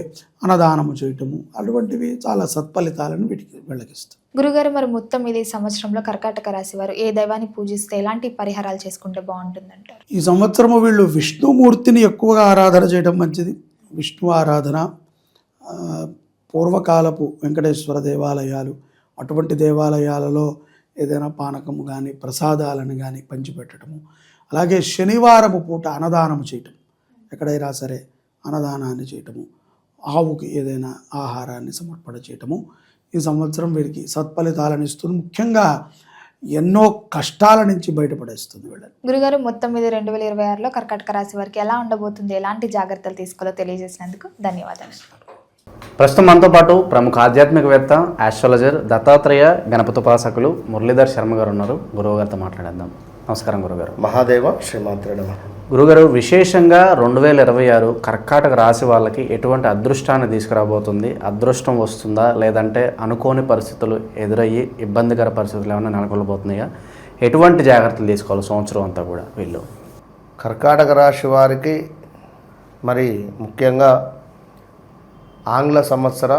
అన్నదానము చేయటము, అటువంటివి చాలా సత్ఫలితాలను వీళ్ళకి ఇస్తాం. గురుగారు, మరి మొత్తం ఇది సంవత్సరంలో కర్కాటక రాశి వారు ఏ దైవాన్ని పూజిస్తే ఎలాంటి పరిహారాలు చేసుకుంటే బాగుంటుందంటారు? ఈ సంవత్సరము వీళ్ళు విష్ణుమూర్తిని ఎక్కువగా ఆరాధన చేయడం మంచిది. విష్ణు ఆరాధన, పూర్వకాలపు వెంకటేశ్వర దేవాలయాలు, అటువంటి దేవాలయాలలో ఏదైనా పానకము కానీ ప్రసాదాలను కానీ పంచిపెట్టడము, అలాగే శనివారము పూట అన్నదానము చేయటం, ఎక్కడైనా సరే అన్నదానాన్ని చేయటము, ఆవుకి ఏదైనా ఆహారాన్ని సమర్పణ చేయటము ఈ సంవత్సరం వీరికి సత్ఫలితాలను ఇస్తుంది. ముఖ్యంగా ఎన్నో కష్టాల నుంచి బయటపడేస్తుంది వీళ్ళని. గురుగారు, మొత్తం మీద 2026లో కర్కాటక రాశి వారికి ఎలా ఉండబోతుంది, ఎలాంటి జాగ్రత్తలు తీసుకోవాలో తెలియజేసినందుకు ధన్యవాదాలు. ప్రస్తుతం మనతో పాటు ప్రముఖ ఆధ్యాత్మికవేత్త, ఆస్ట్రాలజర్, దత్తాత్రేయ గణపతుపాసకులు మురళీధర్ శర్మ గారు ఉన్నారు. గురువు గారితో మాట్లాడేద్దాం. నమస్కారం గురుగారు. మహాదేవ శ్రీమాత్రే నమః. గురుగారు, విశేషంగా 2026 కర్కాటక రాశి వాళ్ళకి ఎటువంటి అదృష్టాన్ని తీసుకురాబోతుంది? అదృష్టం వస్తుందా, లేదంటే అనుకోని పరిస్థితులు ఎదురయ్యి ఇబ్బందికర పరిస్థితులు ఏమైనా నెలకొల్బోతున్నాయా? ఎటువంటి జాగ్రత్తలు తీసుకోవాలి సంవత్సరం అంతా కూడా వీళ్ళు? కర్కాటక రాశి వారికి మరి ముఖ్యంగా ఆంగ్ల సంవత్సర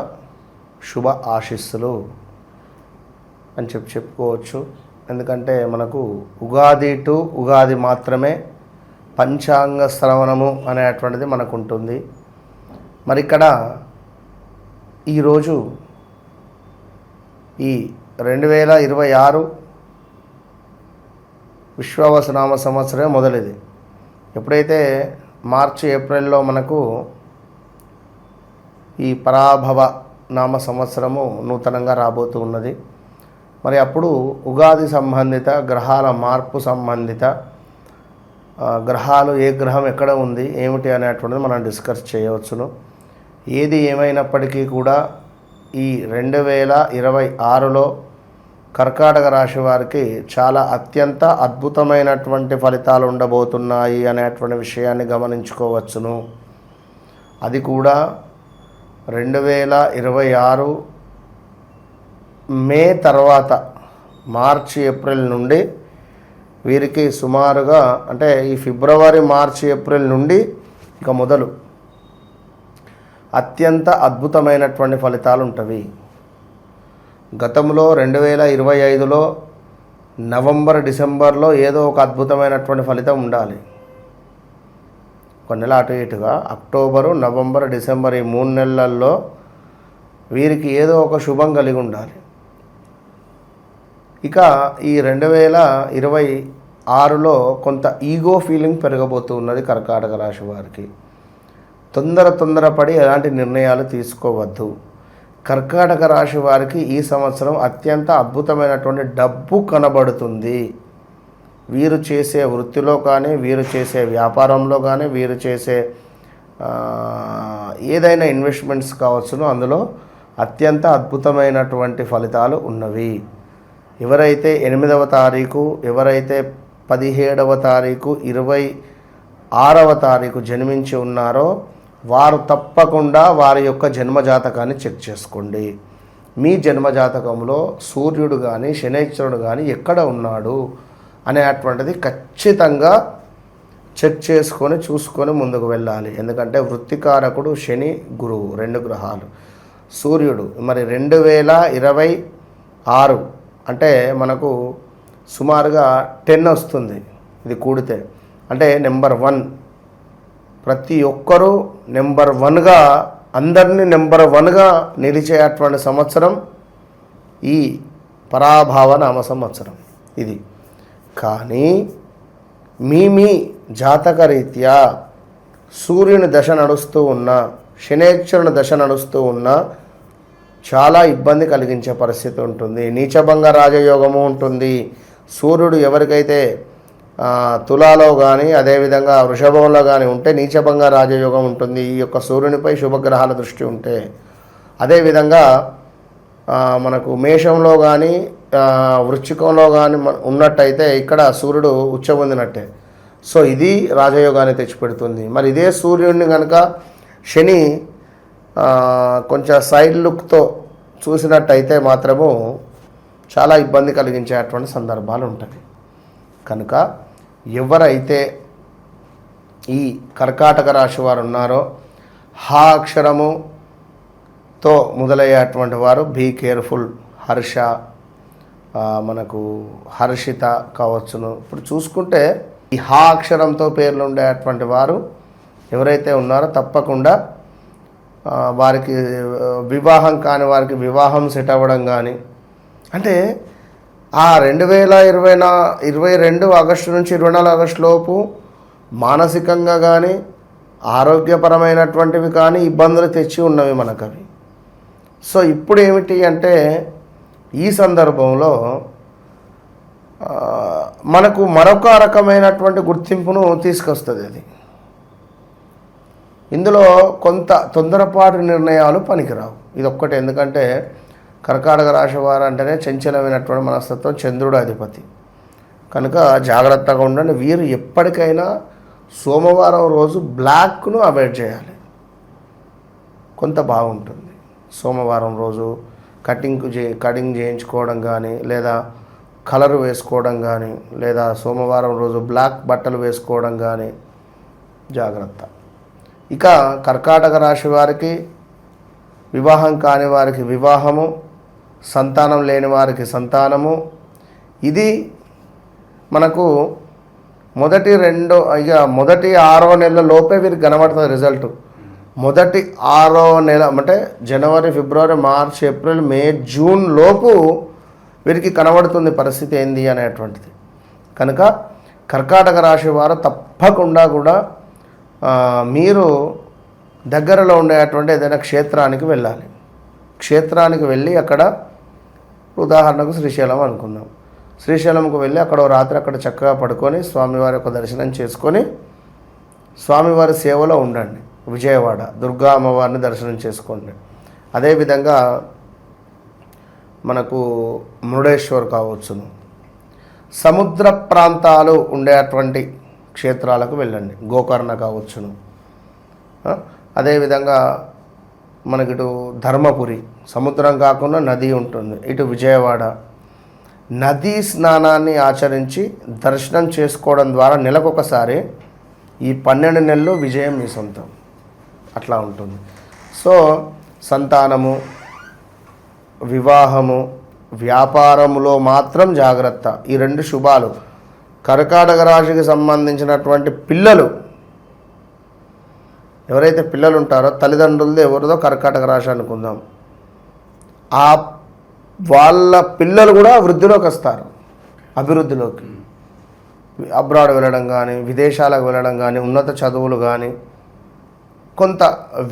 శుభ ఆశీస్సులు అని చెప్పుకోవచ్చు. ఎందుకంటే మనకు ఉగాది టు ఉగాది మాత్రమే పంచాంగ శ్రవణము అనేటువంటిది మనకు ఉంటుంది. మరి ఇక్కడ ఈరోజు ఈ 2026 విశ్వావసునామ సంవత్సరమే మొదలైంది. ఎప్పుడైతే మార్చి ఏప్రిల్లో మనకు ఈ పరాభవ నామ సంవత్సరము నూతనంగా రాబోతూ ఉన్నది. మరి అప్పుడు ఉగాది సంబంధిత గ్రహాల మార్పు సంబంధిత గ్రహాలు ఏ గ్రహం ఎక్కడ ఉంది ఏమిటి అనేటువంటిది మనం డిస్కస్ చేయవచ్చును. ఏది ఏమైనప్పటికీ కూడా ఈ 2026లో కర్కాటక రాశి వారికి చాలా అత్యంత అద్భుతమైనటువంటి ఫలితాలు ఉండబోతున్నాయి అనేటువంటి విషయాన్ని గమనించుకోవచ్చును. అది కూడా 2026 మే తర్వాత మార్చి ఏప్రిల్ నుండి వీరికి సుమారుగా, అంటే ఈ ఫిబ్రవరి మార్చి ఏప్రిల్ నుండి ఇక మొదలు అత్యంత అద్భుతమైనటువంటి ఫలితాలు ఉంటవి. గతంలో 2025లో నవంబర్ డిసెంబర్లో ఏదో ఒక అద్భుతమైనటువంటి ఫలితం ఉండాలి. కొన్ని నెల అటు ఇటుగా అక్టోబరు, నవంబర్, డిసెంబర్ ఈ 3 నెలల్లో వీరికి ఏదో ఒక శుభం కలిగి ఉండాలి. ఇక ఈ 2026లో కొంత ఈగో ఫీలింగ్ పెరగబోతూ ఉన్నది కర్కాటక రాశి వారికి. తొందరపడి ఎలాంటి నిర్ణయాలు తీసుకోవద్దు. కర్కాటక రాశి వారికి ఈ సంవత్సరం అత్యంత అద్భుతమైనటువంటి డబ్బు కనబడుతుంది. వీరు చేసే వృత్తిలో కానీ, వీరు చేసే వ్యాపారంలో కానీ, వీరు చేసే ఏదైనా ఇన్వెస్ట్మెంట్స్ కావచ్చును, అందులో అత్యంత అద్భుతమైనటువంటి ఫలితాలు ఉన్నవి. ఎవరైతే 8వ తారీఖు, ఎవరైతే 17వ తారీఖు, 26వ తారీఖు జన్మించి ఉన్నారో వారు తప్పకుండా వారి యొక్క జన్మజాతకాన్ని చెక్ చేసుకోండి. మీ జన్మజాతకంలో సూర్యుడు కానీ శనైశ్వరుడు కానీ ఎక్కడ ఉన్నాడు అనేటువంటిది ఖచ్చితంగా చెక్ చేసుకొని చూసుకొని ముందుకు వెళ్ళాలి. ఎందుకంటే వృత్తికారకుడు శని, గురువు 2 గ్రహాలు. సూర్యుడు మరి 2026 అంటే మనకు సుమారుగా 10 వస్తుంది. ఇది కూడితే అంటే నెంబర్ 1. ప్రతి ఒక్కరూ నెంబర్ 1గా, అందరినీ నెంబర్ 1గా నిలిచేటువంటి సంవత్సరం ఈ పరాభావ నామ సంవత్సరం ఇది. కానీ మీ జాతకరీత్యా సూర్యుని దశ నడుస్తూ ఉన్నా, శనేశ్వరుని దశ నడుస్తూ ఉన్నా చాలా ఇబ్బంది కలిగించే పరిస్థితి ఉంటుంది. నీచభంగ రాజయోగము ఉంటుంది. సూర్యుడు ఎవరికైతే తులాలో కానీ అదేవిధంగా వృషభంలో కానీ ఉంటే నీచభంగ రాజయోగం ఉంటుంది. ఈ యొక్క సూర్యునిపై శుభగ్రహాల దృష్టి ఉంటే, అదేవిధంగా మనకు మేషంలో కానీ వృశ్చికంలో కానీ ఉన్నట్టయితే ఇక్కడ సూర్యుడు ఉచ్చ పొందినట్టే. సో ఇది రాజయోగాన్ని తెచ్చిపెడుతుంది. మరి ఇదే సూర్యుడిని కనుక శని కొంచెం సైడ్ లుక్తో చూసినట్టయితే మాత్రము చాలా ఇబ్బంది కలిగించేటువంటి సందర్భాలు ఉంటాయి. కనుక ఎవరైతే ఈ కర్కాటక రాశి వారు ఉన్నారో హా అక్షరముతో మొదలయ్యేటువంటి వారు బీ కేర్ఫుల్. హర్ష, మనకు హర్షిత కావచ్చును. ఇప్పుడు చూసుకుంటే ఈ హా అక్షరంతో పేర్లు ఉండేటువంటి వారు ఎవరైతే ఉన్నారో తప్పకుండా వారికి వివాహం కాని వారికి వివాహం సెట్ అవ్వడం కానీ, అంటే ఆ 2022 ఆగస్టు నుంచి 24 ఆగస్టు లోపు మానసికంగా కానీ ఆరోగ్యపరమైనటువంటివి కానీ ఇబ్బందులు తెచ్చి ఉన్నవి మనకు అవి. సో ఇప్పుడు ఏమిటి అంటే ఈ సందర్భంలో మనకు మరొక రకమైనటువంటి గుర్తింపును తీసుకొస్తుంది అది. ఇందులో కొంత తొందరపాటు నిర్ణయాలు పనికిరావు. ఇది ఒక్కటే, ఎందుకంటే కర్కాటక రాశి వారు అంటేనే చంచలమైనటువంటి మనస్తత్వం, చంద్రుడు అధిపతి. కనుక జాగ్రత్తగా ఉండండి. వీరు ఎప్పటికైనా సోమవారం రోజు బ్లాక్ను అవాయిడ్ చేయాలి, కొంత బాగుంటుంది. సోమవారం రోజు కటింగ్ చేయించుకోవడం కానీ, లేదా కలర్ వేసుకోవడం కానీ, లేదా సోమవారం రోజు బ్లాక్ బట్టలు వేసుకోవడం కానీ జాగ్రత్త. ఇక కర్కాటక రాశి వారికి వివాహం కాని వారికి వివాహము, సంతానం లేని వారికి సంతానము. ఇది మనకు మొదటి 6వ నెలల లోపే వీరికి కనబడుతుంది రిజల్ట్. మొదటి 6వ నెల అంటే జనవరి, ఫిబ్రవరి, మార్చ్, ఏప్రిల్, మే, జూన్ లోపు వీరికి కనబడుతుంది పరిస్థితి ఏంది అనేటువంటిది. కనుక కర్కాటక రాశి వారు తప్పకుండా కూడా మీరు దగ్గరలో ఉండేటువంటి ఏదైనా క్షేత్రానికి వెళ్ళాలి. క్షేత్రానికి వెళ్ళి అక్కడ, ఉదాహరణకు శ్రీశైలం అనుకుందాం, శ్రీశైలంకు వెళ్ళి అక్కడ రాత్రి అక్కడ చక్కగా పడుకొని స్వామివారి యొక్క దర్శనం చేసుకొని స్వామివారి సేవలో ఉండండి. విజయవాడ దుర్గా అమ్మవారిని దర్శనం చేసుకోండి. అదేవిధంగా మనకు మురుడేశ్వర్ కావచ్చును, సముద్ర ప్రాంతాలు ఉండేటువంటి క్షేత్రాలకు వెళ్ళండి. గోకర్ణ కావచ్చును. అదేవిధంగా మనకి ఇటు ధర్మపురి, సముద్రం కాకుండా నది ఉంటుంది. ఇటు విజయవాడ, నదీ స్నానాన్ని ఆచరించి దర్శనం చేసుకోవడం ద్వారా నెలకొకసారి ఈ 12 నెలలు విజయం మీ సొంతం. అట్లా ఉంటుంది. సో సంతానము, వివాహము, వ్యాపారములో మాత్రం జాగ్రత్త. ఈ 2 శుభాలు. కర్కాటక రాశికి సంబంధించినటువంటి పిల్లలు, ఎవరైతే పిల్లలు ఉంటారో తల్లిదండ్రులది ఎవరిదో కర్కాటక రాశి అనుకుందాం, ఆ వాళ్ళ పిల్లలు కూడా వృద్ధిలోకి వస్తారు, అభివృద్ధిలోకి. అబ్రాడ్ వెళ్ళడం కానీ, విదేశాలకు వెళ్ళడం కానీ, ఉన్నత చదువులు కానీ, కొంత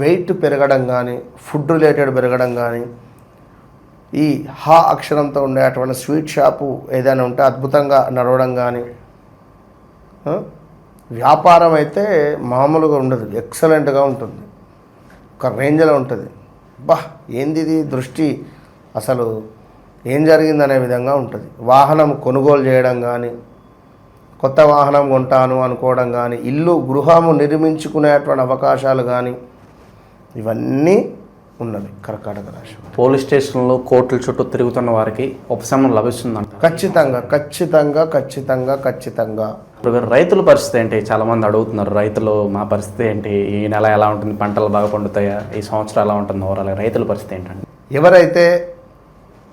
వెయిట్ పెరగడం కానీ, ఫుడ్ రిలేటెడ్ పెరగడం కానీ, ఈ హా అక్షరంతో ఉండేటువంటి స్వీట్ షాపు ఏదైనా ఉంటే అద్భుతంగా నడవడం కానీ, వ్యాపారం అయితే మామూలుగా ఉండదు, ఎక్సలెంట్గా ఉంటుంది, ఒక రేంజ్లో ఉంటుంది. ఏంది ఇది దృష్టి, అసలు ఏం జరిగిందనే విధంగా ఉంటుంది. వాహనం కొనుగోలు చేయడం కానీ, కొత్త వాహనం కొంటాను అనుకోవడం కానీ, ఇల్లు గృహము నిర్మించుకునేటువంటి అవకాశాలు కానీ, ఇవన్నీ ఉన్నవి కర్కాటక రాశి. పోలీస్ స్టేషన్లో కోర్టుల చుట్టూ తిరుగుతున్న వారికి ఉపశమనం లభిస్తుందంట. ఖచ్చితంగా ఖచ్చితంగా ఖచ్చితంగా ఖచ్చితంగా. రైతుల పరిస్థితి ఏంటి? చాలామంది అడుగుతున్నారు, రైతులు మా పరిస్థితి ఏంటి, ఈ నెల ఎలా ఉంటుంది, పంటలు బాగా పండుతాయా, ఈ సంవత్సరం ఎలా ఉంటుంది, ఓవరాల్ రైతుల పరిస్థితి ఏంటండి? ఎవరైతే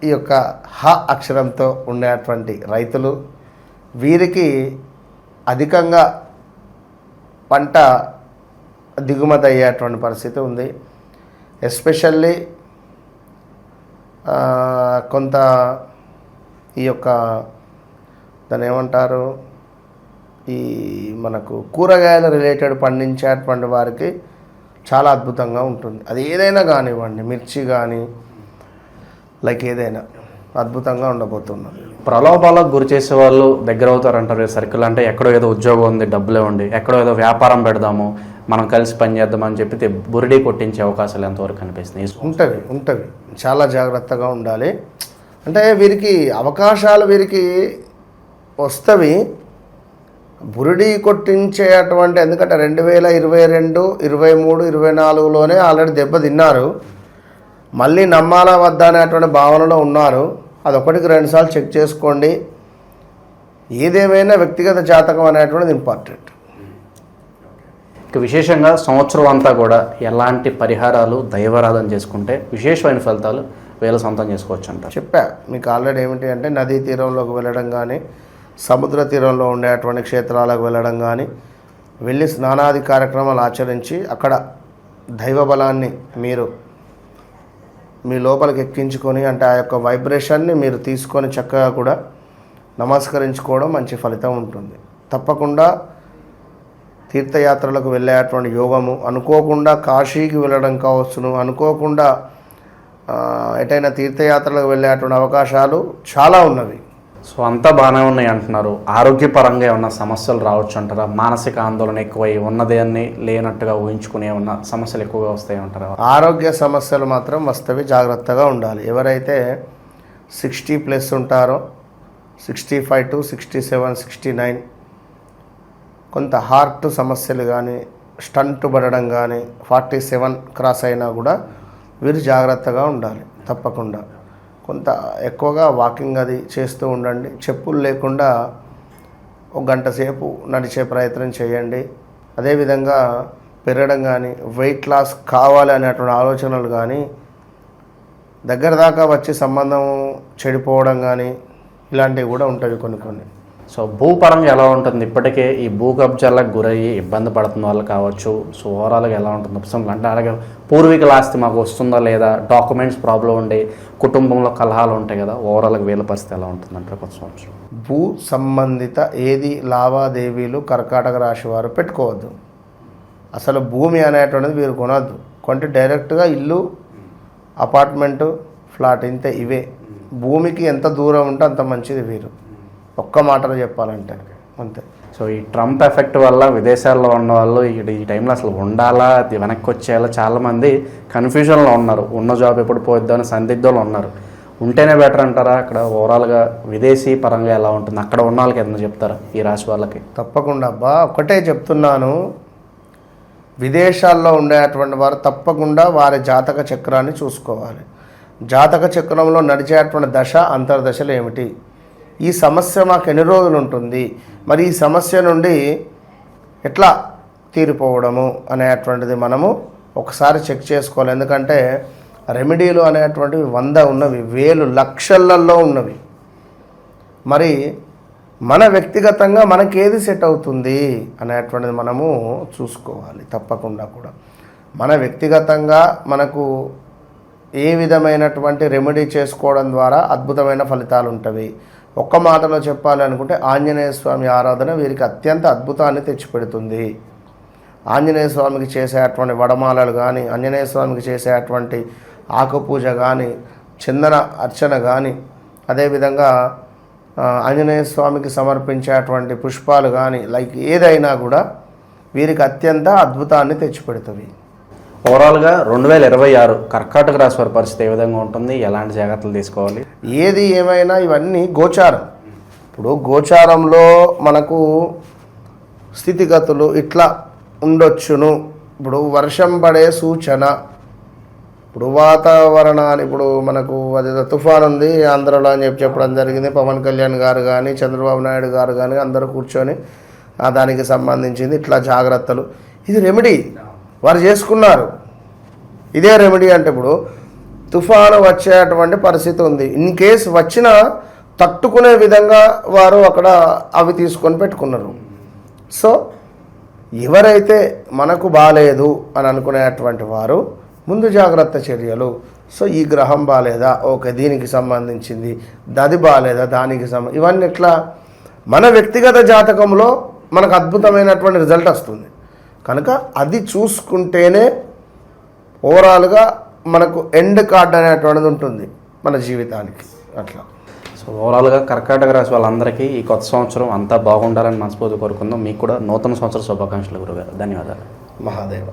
ఈ యొక్క హ అక్షరంతో ఉండేటువంటి రైతులు, వీరికి అధికంగా పంట దిగుమతి అయ్యేటువంటి పరిస్థితి ఉంది. ఎస్పెషల్లీ కొంత ఈ యొక్క దాన్ని ఏమంటారు, ఈ మనకు కూరగాయల రిలేటెడ్ పండించేటువంటి వారికి చాలా అద్భుతంగా ఉంటుంది. అది ఏదైనా కానివ్వండి, మిర్చి కానీ లైక్ ఏదైనా అద్భుతంగా ఉండబోతున్నది. ప్రలోభాలకు గురి చేసే వాళ్ళు దగ్గర అవుతారంటారు. సర్కిల్ అంటే ఎక్కడో ఏదో ఉద్యోగం ఉంది, డబ్బులే ఉండి, ఎక్కడో ఏదో వ్యాపారం పెడదాము, మనం కలిసి పని చేద్దామని చెప్పి బురిడి కొట్టించే అవకాశాలు ఎంతవరకు కనిపిస్తున్నాయి? ఉంటవి. చాలా జాగ్రత్తగా ఉండాలి. అంటే వీరికి అవకాశాలు వీరికి వస్తవి, బురిడి కొట్టించేటువంటి. ఎందుకంటే 2022, 23, 24లోనే ఆల్రెడీ దెబ్బతిన్నారు. మళ్ళీ నమ్మాలా వద్దా అనేటువంటి భావనలో ఉన్నారు. అది 1-2 సార్లు చెక్ చేసుకోండి. ఏదేమైనా వ్యక్తిగత జాతకం అనేటువంటిది ఇంపార్టెంట్. ఇక విశేషంగా సంవత్సరం అంతా కూడా ఎలాంటి పరిహారాలు దైవారాధన చేసుకుంటే విశేషమైన ఫలితాలు వీళ్ళు సొంతం చేసుకోవచ్చు అంటారు? చెప్పా మీకు ఆల్రెడీ. ఏమిటి అంటే నదీ తీరంలోకి వెళ్ళడం కానీ, సముద్ర తీరంలో ఉండేటువంటి క్షేత్రాలకు వెళ్ళడం కానీ, వెళ్ళి స్నానాది కార్యక్రమాలు ఆచరించి అక్కడ దైవ బలాన్ని మీరు మీ లోపలికి ఎక్కించుకొని, అంటే ఆ యొక్క వైబ్రేషన్ని మీరు తీసుకొని చక్కగా కూడా నమస్కరించుకోవడం మంచి ఫలితం ఉంటుంది. తప్పకుండా తీర్థయాత్రలకు వెళ్ళేటువంటి యోగము, అనుకోకుండా కాశీకి వెళ్ళడం కావచ్చును, అనుకోకుండా ఎటైనా తీర్థయాత్రలకు వెళ్ళేటువంటి అవకాశాలు చాలా ఉన్నవి. సో అంతా బాగానే ఉన్నాయి అంటున్నారు. ఆరోగ్యపరంగా ఏమన్నా సమస్యలు రావచ్చు అంటారా? మానసిక ఆందోళన ఎక్కువై ఉన్నదాన్ని లేనట్టుగా ఊహించుకునే ఉన్న సమస్యలు ఎక్కువగా వస్తాయి అంటారా? ఆరోగ్య సమస్యలు మాత్రం వస్తవి, జాగ్రత్తగా ఉండాలి. ఎవరైతే 60+ ఉంటారో, 65 to 67, 69 కొంత హార్ట్ సమస్యలు కానీ, స్టంట్ పడడం కానీ, 47 క్రాస్ అయినా కూడా వీరు జాగ్రత్తగా ఉండాలి. తప్పకుండా కొంత ఎక్కువగా వాకింగ్ అది చేస్తూ ఉండండి. చెప్పులు లేకుండా 1 గంట సేపు నడిచే ప్రయత్నం చేయండి. అదేవిధంగా పెరగడం కానీ, వెయిట్ లాస్ కావాలి అనేటువంటి ఆలోచనలు కానీ, దగ్గర దాకా వచ్చి సంబంధం చెడిపోవడం కానీ ఇలాంటివి కూడా ఉంటాయి కొన్ని. సో భూపరంగా ఎలా ఉంటుంది? ఇప్పటికే ఈ భూ కబ్జాలకు గురయ్యి ఇబ్బంది పడుతున్న వాళ్ళు కావచ్చు. సో ఓవరాల్గా ఎలా ఉంటుంది ఉపశమనం? అంటే అలాగే పూర్వీకుల ఆస్తి మాకు వస్తుందా లేదా, డాక్యుమెంట్స్ ప్రాబ్లం ఉండి కుటుంబంలో కలహాలు ఉంటాయి కదా, ఓవరాల్గా వీళ్ళ పరిస్థితి ఎలా ఉంటుంది అంటే కొత్త సంవత్సరం? భూ సంబంధిత ఏది లావాదేవీలు కర్కాటక రాశి వారు పెట్టుకోవద్దు. అసలు భూమి అనేటువంటిది వీరు కొనద్దు. కొంటే డైరెక్ట్గా ఇల్లు, అపార్ట్మెంటు, ఫ్లాట్ ఇంతే. ఇవే భూమికి ఎంత దూరం ఉంటే అంత మంచిది వీరు, ఒక్క మాటలో చెప్పాలంటే అంతే. సో ఈ ట్రంప్ ఎఫెక్ట్ వల్ల విదేశాల్లో ఉన్న వాళ్ళు ఈ టైంలో అసలు ఉండాలా, అది వెనక్కి వచ్చేయాలా, చాలామంది కన్ఫ్యూజన్లో ఉన్నారు. ఉన్న జాబ్ ఎప్పుడు పోయిద్దాం అని సందిగ్ధంలో ఉన్నారు. ఉంటేనే బెటర్ అంటారా? అక్కడ ఓవరాల్గా విదేశీ పరంగా ఎలా ఉంటుంది? అక్కడ ఉన్న వాళ్ళకి ఏదైనా చెప్తారా ఈ రాశి వాళ్ళకి? తప్పకుండా అబ్బా, ఒకటే చెప్తున్నాను. విదేశాల్లో ఉండేటువంటి వారు తప్పకుండా వారి జాతక చక్రాన్ని చూసుకోవాలి. జాతక చక్రంలో నడిచేటువంటి దశ, అంతర్దశలు ఏమిటి, ఈ సమస్య మాకు ఎన్ని రోజులు ఉంటుంది, మరి ఈ సమస్య నుండి ఎట్లా తీరిపోవడము అనేటువంటిది మనము ఒకసారి చెక్ చేసుకోవాలి. ఎందుకంటే రెమెడీలు అనేటువంటివి 100 ఉన్నవి, 1000 లక్షలలో ఉన్నవి. మరి మన వ్యక్తిగతంగా మనకేది సెట్ అవుతుంది అనేటువంటిది మనము చూసుకోవాలి. తప్పకుండా కూడా మన వ్యక్తిగతంగా మనకు ఏ విధమైనటువంటి రెమెడీ చేసుకోవడం ద్వారా అద్భుతమైన ఫలితాలు ఉంటవి. ఒక్క మాటలో చెప్పాలి అనుకుంటే ఆంజనేయ స్వామి ఆరాధన వీరికి అత్యంత అద్భుతాన్ని తెచ్చిపెడుతుంది. ఆంజనేయ స్వామికి చేసేటువంటి వడమాలలు కానీ, ఆంజనేయ స్వామికి చేసేటువంటి ఆకుపూజ కానీ, చందన అర్చన కానీ, అదేవిధంగా ఆంజనేయ స్వామికి సమర్పించేటువంటి పుష్పాలు కానీ, లైక్ ఏదైనా కూడా వీరికి అత్యంత అద్భుతాన్ని తెచ్చిపెడుతుంది. ఓవరాల్గా 2026 కర్కాటక రాశి వారి పరిస్థితి ఏ విధంగా ఉంటుంది? ఎలాంటి జాగ్రత్తలు తీసుకోవాలి? ఏది ఏమైనా ఇవన్నీ గోచారం. ఇప్పుడు గోచారంలో మనకు స్థితిగతులు ఇట్లా ఉండొచ్చును. ఇప్పుడు వర్షం పడే సూచన, ఇప్పుడు వాతావరణాన్ని, ఇప్పుడు మనకు అదేదో తుఫాన్ ఉంది ఆంధ్రలో అని చెప్పడం జరిగింది. పవన్ కళ్యాణ్ గారు కానీ, చంద్రబాబు నాయుడు గారు కానీ అందరూ కూర్చొని దానికి సంబంధించింది ఇట్లా జాగ్రత్తలు, ఇది రెమెడీ వారు చేసుకున్నారు. ఇదే రెమెడీ అంటే ఇప్పుడు తుఫాను వచ్చేటువంటి పరిస్థితి ఉంది. ఇన్ కేసు వచ్చినా తట్టుకునే విధంగా వారు అక్కడ అవి తీసుకొని పెట్టుకున్నారు. సో ఎవరైతే మనకు బాలేదు అని అనుకునేటువంటి వారు ముందు జాగ్రత్త చర్యలు. సో ఈ గ్రహం బాలేదా, ఓకే దీనికి సంబంధించింది, అది బాలేదా దానికి ఇవన్నీ ఇట్లా మన వ్యక్తిగత జాతకంలో మనకు అద్భుతమైనటువంటి రిజల్ట్ వస్తుంది. కనుక అది చూసుకుంటేనే ఓవరాల్గా మనకు ఎండ్ కార్డ్ అనేటువంటిది ఉంటుంది మన జీవితానికి. అట్లా సో ఓవరాల్గా కర్కాటక రాశి వాళ్ళందరికీ ఈ కొత్త సంవత్సరం అంతా బాగుండాలని మనస్ఫూర్తి కోరుకుందాం. మీకు కూడా నూతన సంవత్సర శుభాకాంక్షలు గురుగారు. ధన్యవాదాలు. మహాదేవ.